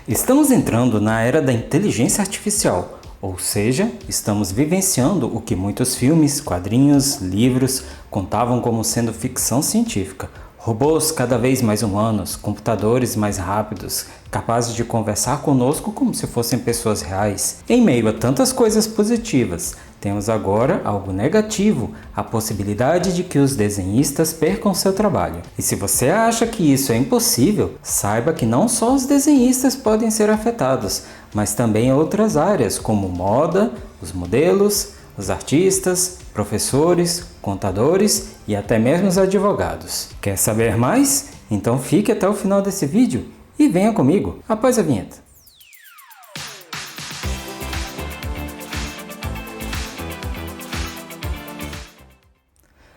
Estamos entrando na era da inteligência artificial, ou seja, estamos vivenciando o que muitos filmes, quadrinhos, livros contavam como sendo ficção científica. Robôs cada vez mais humanos, computadores mais rápidos, capazes de conversar conosco como se fossem pessoas reais. Em meio a tantas coisas positivas, temos agora algo negativo, a possibilidade de que os desenhistas percam seu trabalho. E se você acha que isso é impossível, saiba que não só os desenhistas podem ser afetados, mas também outras áreas como moda, os modelos, os artistas, professores, contadores e até mesmo os advogados. Quer saber mais? Então fique até o final desse vídeo e venha comigo após a vinheta.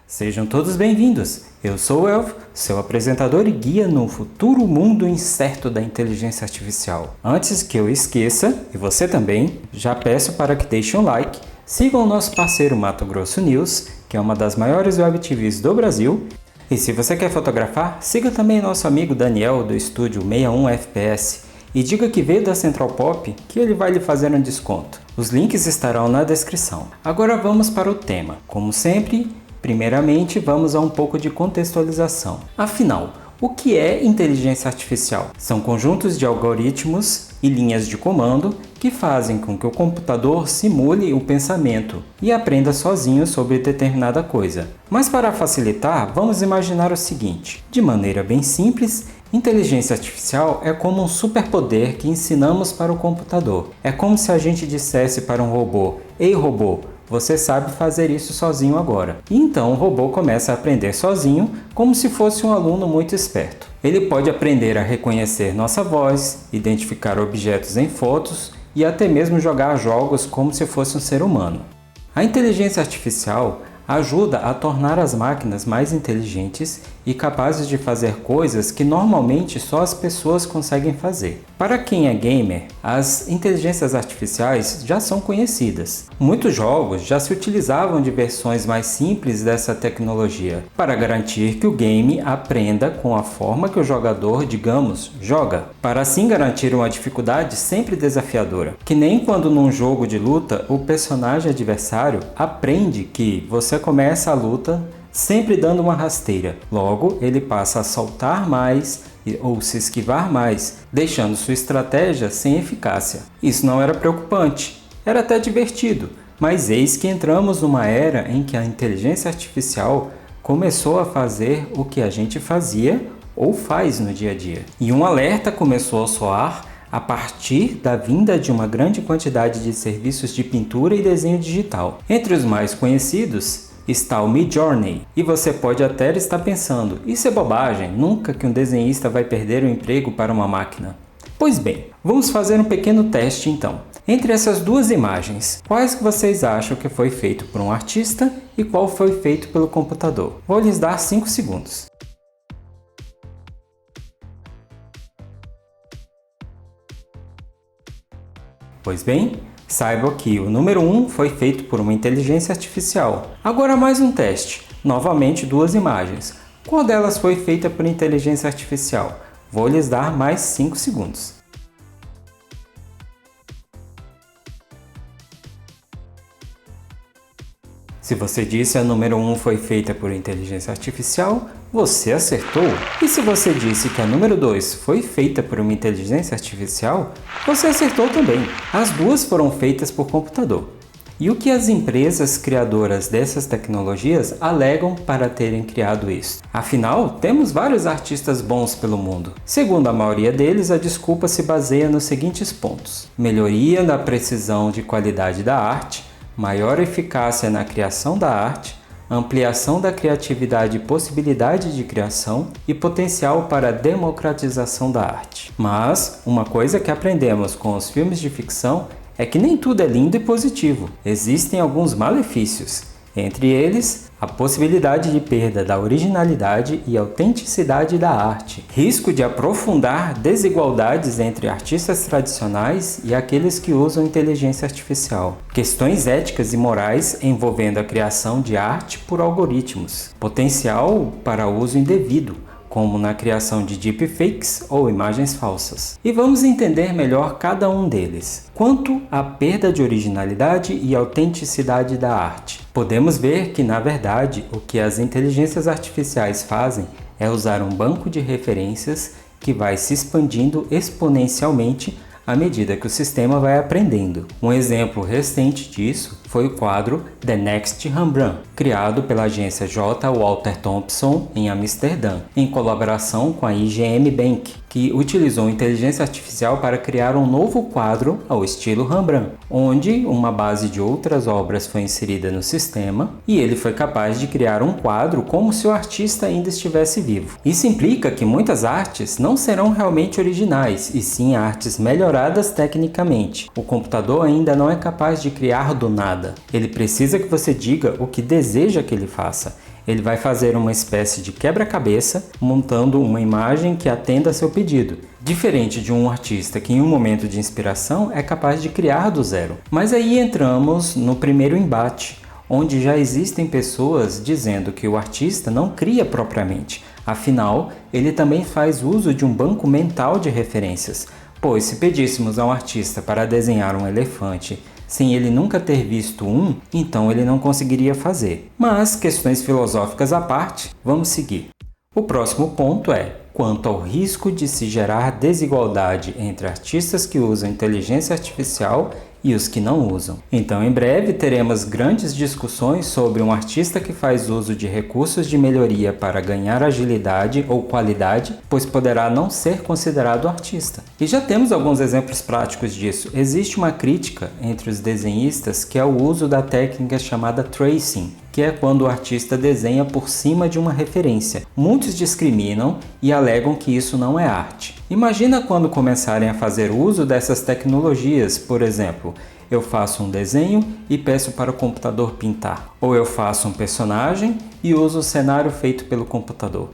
Sejam todos bem-vindos! Eu sou o Elvio, seu apresentador e guia no futuro mundo incerto da inteligência artificial. Antes que eu esqueça, e você também, já peço para que deixem um like, sigam o nosso parceiro Mato Grosso News, que é uma das maiores web TVs do Brasil, e se você quer fotografar, siga também nosso amigo Daniel do estúdio 61 FPS e diga que veio da Central Pop que ele vai lhe fazer um desconto. Os links estarão na descrição. Agora vamos para o tema. Como sempre, primeiramente, vamos a um pouco de contextualização. Afinal, o que é inteligência artificial? São conjuntos de algoritmos e linhas de comando que fazem com que o computador simule o pensamento e aprenda sozinho sobre determinada coisa. Mas para facilitar, vamos imaginar o seguinte: de maneira bem simples, inteligência artificial é como um superpoder que ensinamos para o computador. É como se a gente dissesse para um robô: "Ei robô, você sabe fazer isso sozinho agora." E então o robô começa a aprender sozinho, como se fosse um aluno muito esperto. Ele pode aprender a reconhecer nossa voz, identificar objetos em fotos e até mesmo jogar jogos como se fosse um ser humano. A inteligência artificial ajuda a tornar as máquinas mais inteligentes e capazes de fazer coisas que normalmente só as pessoas conseguem fazer. Para quem é gamer, as inteligências artificiais já são conhecidas. Muitos jogos já se utilizavam de versões mais simples dessa tecnologia, para garantir que o game aprenda com a forma que o jogador, digamos, joga, para assim garantir uma dificuldade sempre desafiadora. Que nem quando num jogo de luta o personagem adversário aprende que você começa a luta sempre dando uma rasteira. Logo, ele passa a saltar mais ou se esquivar mais, deixando sua estratégia sem eficácia. Isso não era preocupante, era até divertido, mas eis que entramos numa era em que a inteligência artificial começou a fazer o que a gente fazia ou faz no dia a dia. E um alerta começou a soar a partir da vinda de uma grande quantidade de serviços de pintura e desenho digital. Entre os mais conhecidos está o Midjourney. E você pode até estar pensando: isso é bobagem, nunca que um desenhista vai perder o emprego para uma máquina. Pois bem, vamos fazer um pequeno teste então. Entre essas duas imagens, quais que vocês acham que foi feito por um artista e qual foi feito pelo computador? Vou lhes dar 5 segundos. Pois bem, saiba que o número 1 foi feito por uma inteligência artificial. Agora mais um teste. Novamente duas imagens. Qual delas foi feita por inteligência artificial? Vou lhes dar mais 5 segundos. Se você disse a número 1 foi feita por inteligência artificial, você acertou. E se você disse que a número 2 foi feita por uma inteligência artificial, você acertou também. As duas foram feitas por computador. E o que as empresas criadoras dessas tecnologias alegam para terem criado isso? Afinal, temos vários artistas bons pelo mundo. Segundo a maioria deles, a desculpa se baseia nos seguintes pontos: melhoria na precisão de qualidade da arte, maior eficácia na criação da arte, ampliação da criatividade e possibilidade de criação e potencial para a democratização da arte. Mas uma coisa que aprendemos com os filmes de ficção é que nem tudo é lindo e positivo. Existem alguns malefícios. Entre eles, a possibilidade de perda da originalidade e autenticidade da arte, risco de aprofundar desigualdades entre artistas tradicionais e aqueles que usam inteligência artificial, questões éticas e morais envolvendo a criação de arte por algoritmos, potencial para uso indevido, como na criação de deepfakes ou imagens falsas. E vamos entender melhor cada um deles. Quanto à perda de originalidade e autenticidade da arte, podemos ver que, na verdade, o que as inteligências artificiais fazem é usar um banco de referências que vai se expandindo exponencialmente à medida que o sistema vai aprendendo. Um exemplo recente disso foi o quadro The Next Rembrandt, criado pela agência J. Walter Thompson em Amsterdã, em colaboração com a IGM Bank, que utilizou inteligência artificial para criar um novo quadro ao estilo Rembrandt, onde uma base de outras obras foi inserida no sistema e ele foi capaz de criar um quadro como se o artista ainda estivesse vivo. Isso implica que muitas artes não serão realmente originais, e sim artes melhoradas tecnicamente. O computador ainda não é capaz de criar do nada. Ele precisa que você diga o que deseja que ele faça. Ele vai fazer uma espécie de quebra-cabeça, montando uma imagem que atenda a seu pedido. Diferente de um artista que em um momento de inspiração é capaz de criar do zero. Mas aí entramos no primeiro embate, onde já existem pessoas dizendo que o artista não cria propriamente. Afinal, ele também faz uso de um banco mental de referências. Pois se pedíssemos a um artista para desenhar um elefante sem ele nunca ter visto um, então ele não conseguiria fazer. Mas, questões filosóficas à parte, vamos seguir. O próximo ponto é quanto ao risco de se gerar desigualdade entre artistas que usam inteligência artificial e os que não usam. Então, em breve, teremos grandes discussões sobre um artista que faz uso de recursos de melhoria para ganhar agilidade ou qualidade, pois poderá não ser considerado artista. E já temos alguns exemplos práticos disso. Existe uma crítica entre os desenhistas que é o uso da técnica chamada tracing, que é quando o artista desenha por cima de uma referência. Muitos discriminam e alegam que isso não é arte. Imagina quando começarem a fazer uso dessas tecnologias, por exemplo, eu faço um desenho e peço para o computador pintar, ou eu faço um personagem e uso o cenário feito pelo computador.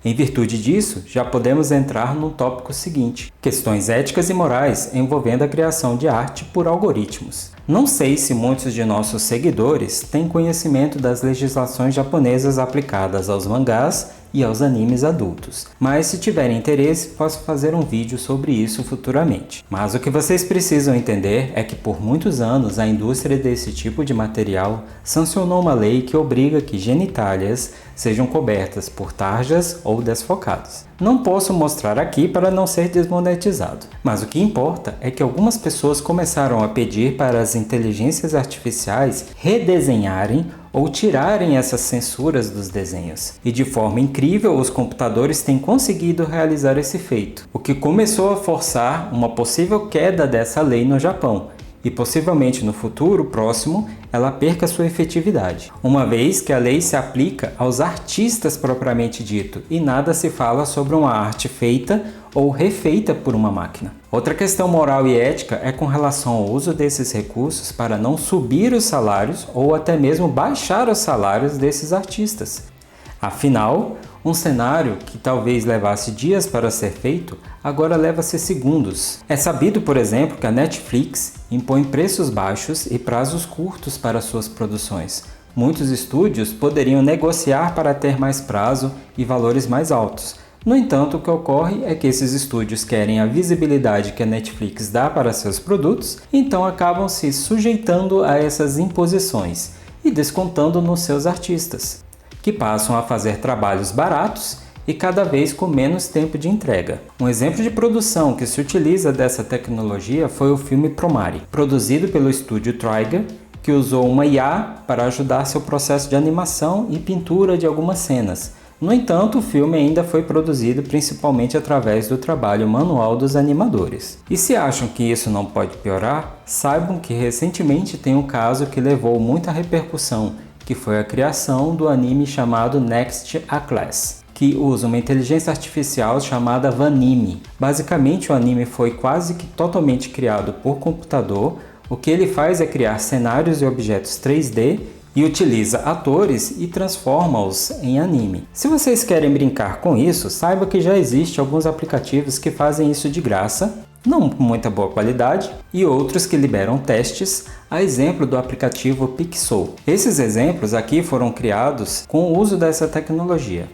Em virtude disso, já podemos entrar no tópico seguinte: questões éticas e morais envolvendo a criação de arte por algoritmos. Não sei se muitos de nossos seguidores têm conhecimento das legislações japonesas aplicadas aos mangás e aos animes adultos, mas se tiverem interesse, posso fazer um vídeo sobre isso futuramente. Mas o que vocês precisam entender é que por muitos anos a indústria desse tipo de material sancionou uma lei que obriga que genitálias sejam cobertas por tarjas ou desfocados. Não posso mostrar aqui para não ser desmonetizado, mas o que importa é que algumas pessoas começaram a pedir para as inteligências artificiais redesenharem ou tirarem essas censuras dos desenhos. E de forma incrível, os computadores têm conseguido realizar esse feito, o que começou a forçar uma possível queda dessa lei no Japão. E possivelmente no futuro próximo ela perca sua efetividade, uma vez que a lei se aplica aos artistas propriamente dito e nada se fala sobre uma arte feita ou refeita por uma máquina. Outra questão moral e ética é com relação ao uso desses recursos para não subir os salários ou até mesmo baixar os salários desses artistas. Afinal, um cenário que talvez levasse dias para ser feito, agora leva-se segundos. É sabido, por exemplo, que a Netflix impõe preços baixos e prazos curtos para suas produções. Muitos estúdios poderiam negociar para ter mais prazo e valores mais altos. No entanto, o que ocorre é que esses estúdios querem a visibilidade que a Netflix dá para seus produtos, então acabam se sujeitando a essas imposições e descontando nos seus artistas, que passam a fazer trabalhos baratos e cada vez com menos tempo de entrega. Um exemplo de produção que se utiliza dessa tecnologia foi o filme Promare, produzido pelo estúdio Trigger, que usou uma IA para ajudar seu processo de animação e pintura de algumas cenas. No entanto, o filme ainda foi produzido principalmente através do trabalho manual dos animadores. E se acham que isso não pode piorar, saibam que recentemente tem um caso que levou muita repercussão, que foi a criação do anime chamado Next A Class, que usa uma inteligência artificial chamada Vanime. Basicamente, o anime foi quase que totalmente criado por computador. O que ele faz é criar cenários e objetos 3D e utiliza atores e transforma-os em anime. Se vocês querem brincar com isso, saiba que já existem alguns aplicativos que fazem isso de graça, não com muita boa qualidade, e outros que liberam testes, a exemplo do aplicativo Pixel. Esses exemplos aqui foram criados com o uso dessa tecnologia.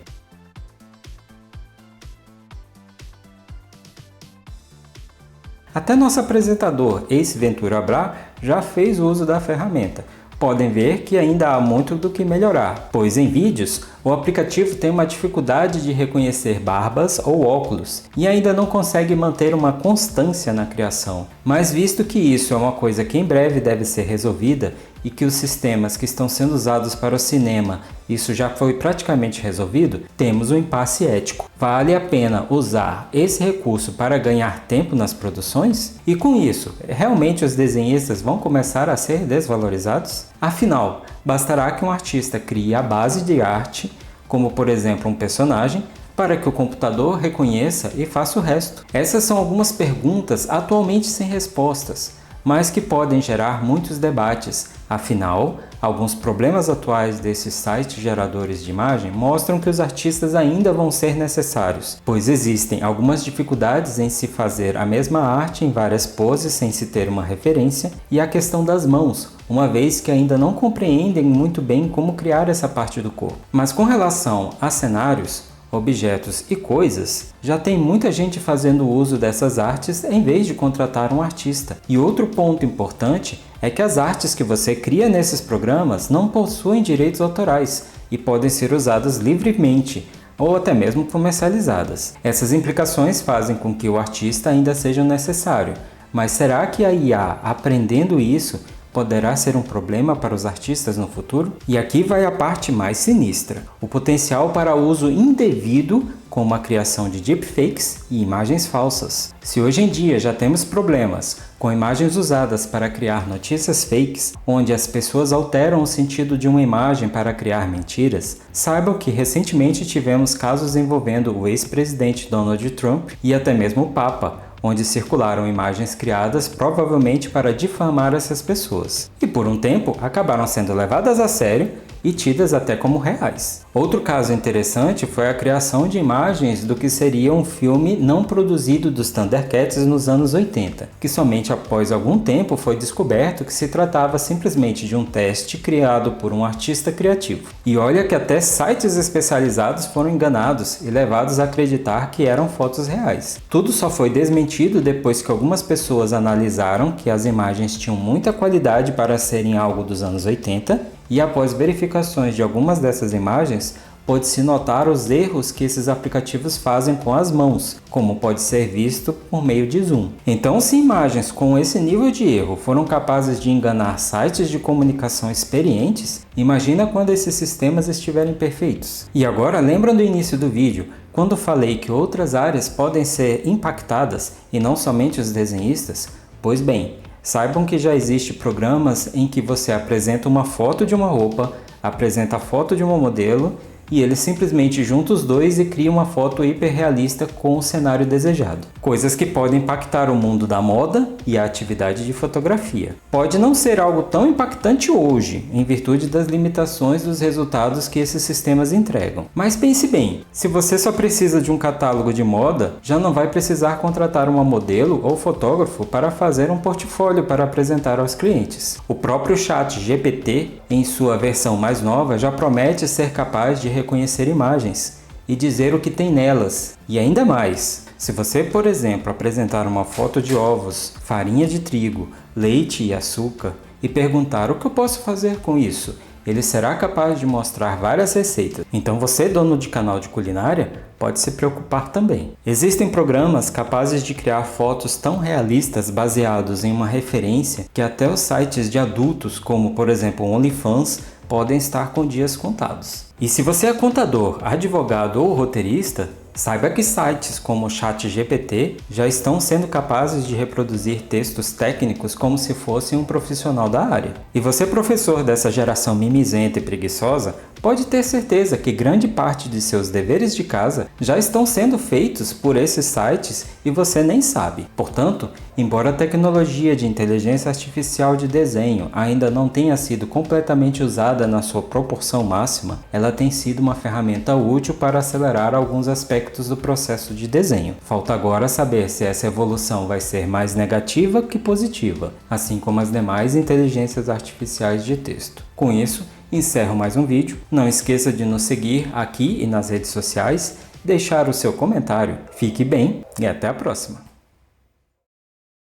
Até nosso apresentador Ace Ventura Bra já fez uso da ferramenta. Podem ver que ainda há muito do que melhorar, pois em vídeos o aplicativo tem uma dificuldade de reconhecer barbas ou óculos e ainda não consegue manter uma constância na criação. Mas visto que isso é uma coisa que em breve deve ser resolvida e que os sistemas que estão sendo usados para o cinema, isso já foi praticamente resolvido, temos um impasse ético. Vale a pena usar esse recurso para ganhar tempo nas produções? E com isso, realmente os desenhistas vão começar a ser desvalorizados? Afinal, bastará que um artista crie a base de arte, como por exemplo um personagem, para que o computador reconheça e faça o resto. Essas são algumas perguntas atualmente sem respostas, mas que podem gerar muitos debates. Afinal, alguns problemas atuais desses sites geradores de imagem mostram que os artistas ainda vão ser necessários, pois existem algumas dificuldades em se fazer a mesma arte em várias poses sem se ter uma referência, e a questão das mãos, uma vez que ainda não compreendem muito bem como criar essa parte do corpo. Mas com relação a cenários, objetos e coisas, já tem muita gente fazendo uso dessas artes em vez de contratar um artista. E outro ponto importante é que as artes que você cria nesses programas não possuem direitos autorais e podem ser usadas livremente ou até mesmo comercializadas. Essas implicações fazem com que o artista ainda seja necessário, mas será que a IA aprendendo isso poderá ser um problema para os artistas no futuro? E aqui vai a parte mais sinistra: o potencial para uso indevido, como a criação de deepfakes e imagens falsas. Se hoje em dia já temos problemas com imagens usadas para criar notícias fakes, onde as pessoas alteram o sentido de uma imagem para criar mentiras, saibam que recentemente tivemos casos envolvendo o ex-presidente Donald Trump e até mesmo o Papa, onde circularam imagens criadas provavelmente para difamar essas pessoas. E por um tempo acabaram sendo levadas a sério e tidas até como reais. Outro caso interessante foi a criação de imagens do que seria um filme não produzido dos Thundercats nos anos 80, que somente após algum tempo foi descoberto que se tratava simplesmente de um teste criado por um artista criativo. E olha que até sites especializados foram enganados e levados a acreditar que eram fotos reais. Tudo só foi desmentido depois que algumas pessoas analisaram que as imagens tinham muita qualidade para serem algo dos anos 80, e após verificações de algumas dessas imagens, pode-se notar os erros que esses aplicativos fazem com as mãos, como pode ser visto por meio de zoom. Então, se imagens com esse nível de erro foram capazes de enganar sites de comunicação experientes, imagina quando esses sistemas estiverem perfeitos. E agora, lembram do início do vídeo, quando falei que outras áreas podem ser impactadas e não somente os desenhistas? Pois bem, saibam que já existem programas em que você apresenta uma foto de uma roupa, apresenta a foto de um modelo e ele simplesmente junta os dois e cria uma foto hiperrealista com o cenário desejado. Coisas que podem impactar o mundo da moda e a atividade de fotografia. Pode não ser algo tão impactante hoje, em virtude das limitações dos resultados que esses sistemas entregam. Mas pense bem, se você só precisa de um catálogo de moda, já não vai precisar contratar uma modelo ou fotógrafo para fazer um portfólio para apresentar aos clientes. O próprio ChatGPT, em sua versão mais nova, já promete ser capaz de reconhecer imagens e dizer o que tem nelas. E ainda mais, se você, por exemplo, apresentar uma foto de ovos, farinha de trigo, leite e açúcar e perguntar o que eu posso fazer com isso, ele será capaz de mostrar várias receitas. Então você, dono de canal de culinária, pode se preocupar também. Existem programas capazes de criar fotos tão realistas baseados em uma referência que até os sites de adultos, como por exemplo o OnlyFans, podem estar com dias contados. E se você é contador, advogado ou roteirista, saiba que sites como o ChatGPT já estão sendo capazes de reproduzir textos técnicos como se fosse um profissional da área. E você, professor dessa geração mimizenta e preguiçosa, pode ter certeza que grande parte de seus deveres de casa já estão sendo feitos por esses sites e você nem sabe. Portanto, embora a tecnologia de inteligência artificial de desenho ainda não tenha sido completamente usada na sua proporção máxima, ela tem sido uma ferramenta útil para acelerar alguns aspectos do processo de desenho. Falta agora saber se essa evolução vai ser mais negativa que positiva, assim como as demais inteligências artificiais de texto. Com isso, encerro mais um vídeo. Não esqueça de nos seguir aqui e nas redes sociais, deixar o seu comentário. Fique bem e até a próxima!